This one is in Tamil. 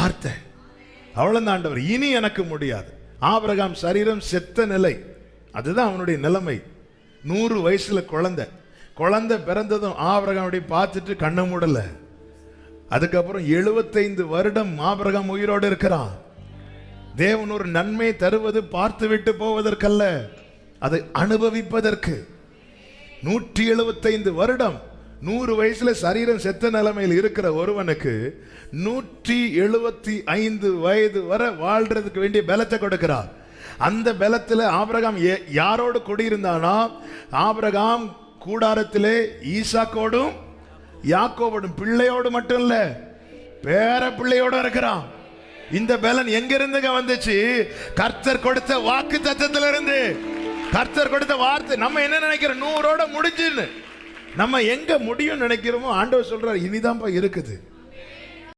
வார்த்தை. அவ்வளவு ஆண்டவர், இனி எனக்கு முடியாது. ஆபிரகாம் சரீரம் செத்த நிலை, அதுதான் அவனுடைய நிலைமை. 100 வயசுல குழந்தை பிறந்ததும் ஆபிரகாமுடைய பார்த்துட்டு கண்ண மூடல. அதுக்கப்புறம் 75 வருடம் ஆபிரகாம் உயிரோடு இருக்கிறான். தேவன் ஒரு நன்மை தருவது பார்த்து விட்டு போவதற்கல்ல, அதை அனுபவிப்பதற்கு. 175 வருடம் 100 வயசுல சரீரம் செத்த நிலைமையில் இருக்கிற ஒருவனுக்கு 175 வயது வரை வாழ்றதுக்கு வேண்டிய பலத்தை கொடுக்கிறார். அந்த பலத்தில் ஆபிரகாம் யாரோடு குடியிருந்தானா? ஆபிரகாம் கூடாரத்திலே ஈசாக்கோடும் யாக்கோபோடும் பிள்ளையோடு மட்டும் இல்ல, பேர பிள்ளையோடு இருக்கிறான். இந்த பலன் எங்கிருந்து வந்துச்சு? கர்த்தர் கொடுத்த வாக்கு தத்தத்திலிருந்து, கர்த்தர் கொடுத்த வார்த்தை. நம்ம என்ன நினைக்கிறோம்? 100ஓட முடிஞ்சுன்னு. நம்ம எங்க முடியும் நினைக்கிறோமோ, ஆண்டவர் சொல்றார் இனிதான்ப்பா இருக்குது.